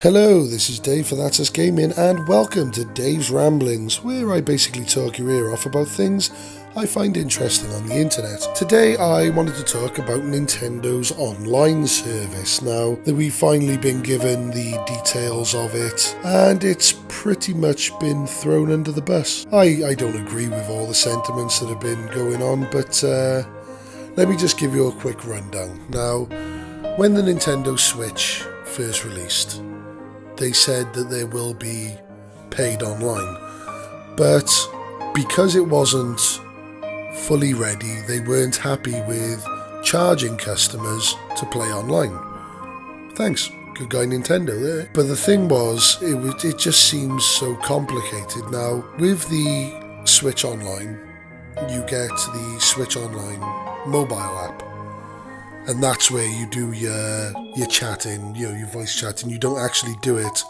Hello, this is Dave for That's Us Gaming, and welcome to Dave's Ramblings, where I basically talk your ear off about things I find interesting on the internet. Today I wanted to talk about Nintendo's online service. Now that we've finally been given the details of it, and it's pretty much been thrown under the bus. I don't agree with all the sentiments that have been going on, but let me just give you a quick rundown. Now, when the Nintendo Switch first released, they said that there will be paid online, but because it wasn't fully ready, they weren't happy with charging customers to play online. Thanks, good guy Nintendo there. But the thing was, it just seems so complicated. Now, with the Switch Online, you get the Switch Online mobile app, and that's where you do your chatting, your voice chatting. You don't actually do it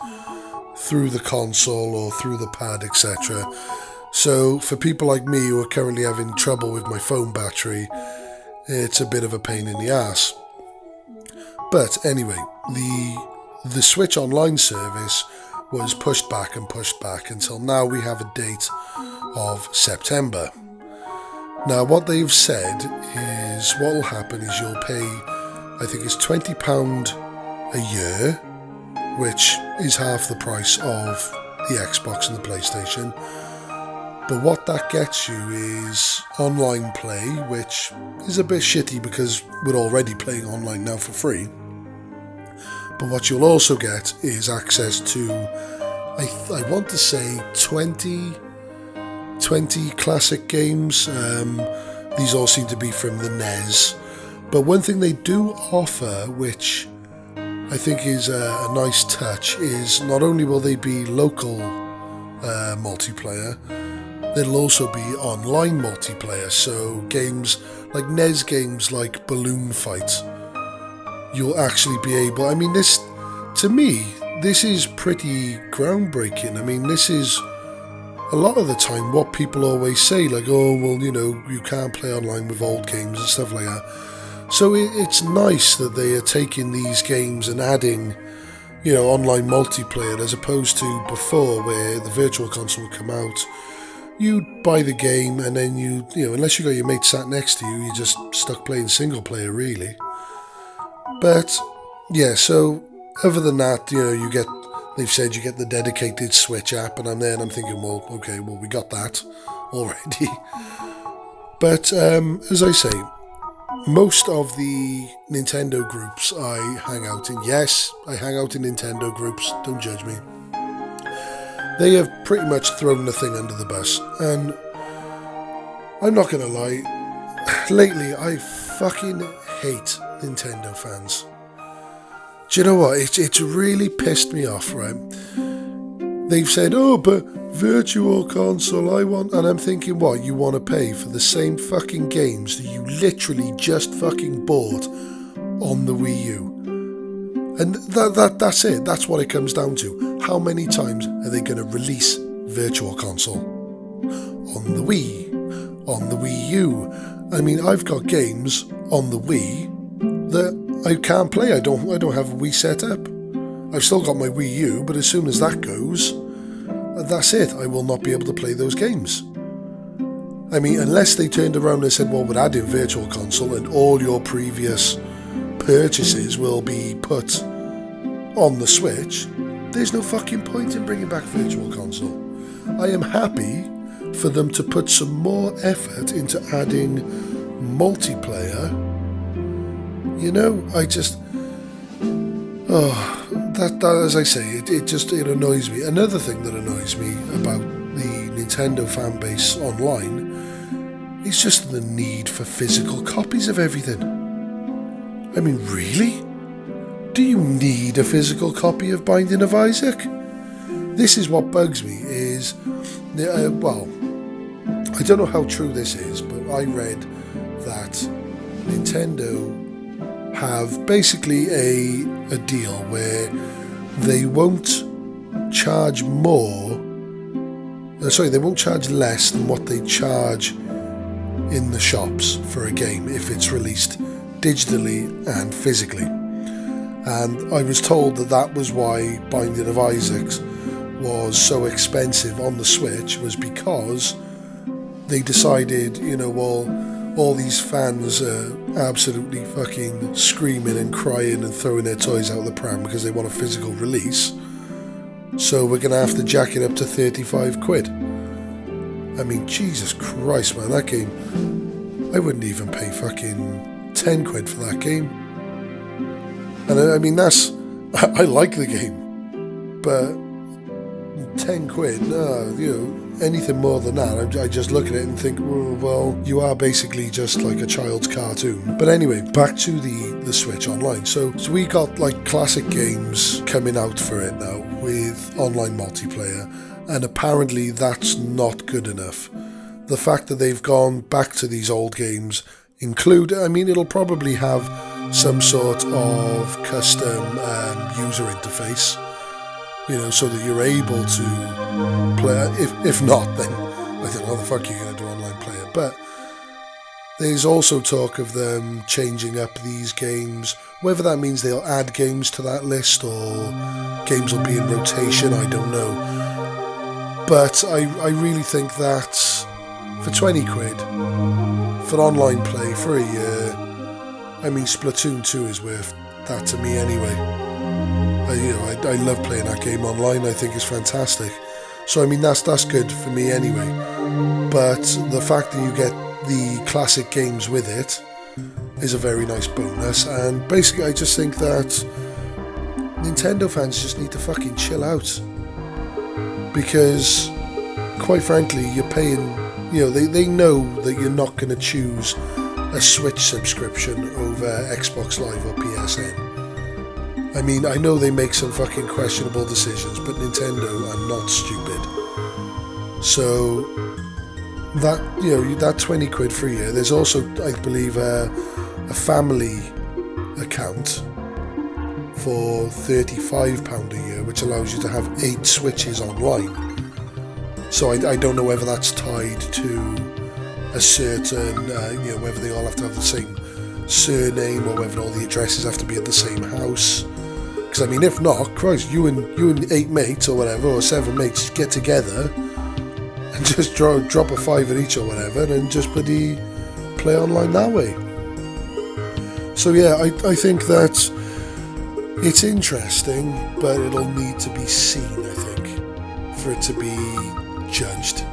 through the console or through the pad, etc. So for people like me who are currently having trouble with my phone battery, it's a bit of a pain in the ass. But anyway, the Switch Online service was pushed back until now we have a date of September. Now, what they've said is what will happen is you'll pay, I think it's £20 a year, which is half the price of the Xbox and the PlayStation. But what that gets you is online play, which is a bit shitty because we're already playing online now for free. But what you'll also get is access to, I want to say 20 classic games. These all seem to be from the NES. But one thing they do offer, which I think is a nice touch, is not only will they be local multiplayer, there'll also be online multiplayer. So games like NES games like Balloon Fight, you'll actually be able, this, to me, this is pretty groundbreaking. This is a lot of the time what people always say, like, oh, well, you can't play online with old games and stuff like that. So it's nice that they are taking these games and adding, online multiplayer, as opposed to before where the virtual console would come out, you'd buy the game and then unless you got your mate sat next to you, you're just stuck playing single player, really. But yeah, so other than that, they've said you get the dedicated Switch app, and I'm there and I'm thinking, well, okay, we got that already. But as I say, most of the Nintendo groups I hang out in, yes, I hang out in Nintendo groups, don't judge me, they have pretty much thrown the thing under the bus. And I'm not going to lie, lately I fucking hate Nintendo fans. Do you know what? It's really pissed me off, right? They've said, oh, but virtual console, I want... And I'm thinking, what? You want to pay for the same fucking games that you literally just fucking bought on the Wii U? And that's it. That's what it comes down to. How many times are they going to release virtual console? On the Wii. On the Wii U. I've got games on the Wii that I can't play. I don't have a Wii set up. I've still got my Wii U, but as soon as that goes, that's it. I will not be able to play those games. Unless they turned around and said, well, we're adding virtual console and all your previous purchases will be put on the Switch, there's no fucking point in bringing back virtual console. I am happy for them to put some more effort into adding multiplayer. That as I say, it annoys me. Another thing that annoys me about the Nintendo fan base online is just the need for physical copies of everything. Really? Do you need a physical copy of Binding of Isaac? This is what bugs me, is, I don't know how true this is, but I read that Nintendo have basically a deal where they won't charge they won't charge less than what they charge in the shops for a game if it's released digitally and physically. And I was told that that was why Binding of Isaac was so expensive on the Switch, was because they decided, well, all these fans are absolutely fucking screaming and crying and throwing their toys out the pram because they want a physical release. So we're going to have to jack it up to 35 quid. I mean, Jesus Christ, man, that game, I wouldn't even pay fucking 10 quid for that game. And I mean, I like the game, but 10 quid, no, anything more than that, I just look at it and think, well, you are basically just like a child's cartoon. But anyway, back to the Switch Online. So we got like classic games coming out for it now with online multiplayer, and apparently that's not good enough. The fact that they've gone back to these old games it'll probably have some sort of custom user interface, so that you're able to play. If not, then I don't know how the fuck you're going to do online player. But there's also talk of them changing up these games, whether that means they'll add games to that list or games will be in rotation, I don't know. But I really think that for 20 quid, for online play for a year, I mean, Splatoon 2 is worth that to me anyway. I love playing that game online. I think it's fantastic. So I mean, that's good for me anyway. But the fact that you get the classic games with it is a very nice bonus. And basically, I just think that Nintendo fans just need to fucking chill out, because quite frankly, you're paying. They know that you're not going to choose a Switch subscription over Xbox Live or PSN. I mean, I know they make some fucking questionable decisions, but Nintendo are not stupid. So that 20 quid for a year. There's also, I believe, a family account for £35 a year, which allows you to have 8 Switches online. So I don't know whether that's tied to a certain, whether they all have to have the same surname or whether all the addresses have to be at the same house. Because I mean, if not, Christ, you and 8 mates or whatever, or 7 mates, get together and just drop a £5 each or whatever, and just bloody play online that way. So yeah, I think that it's interesting, but it'll need to be seen, I think, for it to be judged.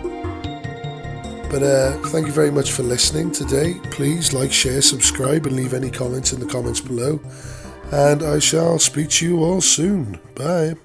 But thank you very much for listening today. Please like, share, subscribe, and leave any comments in the comments below. And I shall speak to you all soon. Bye.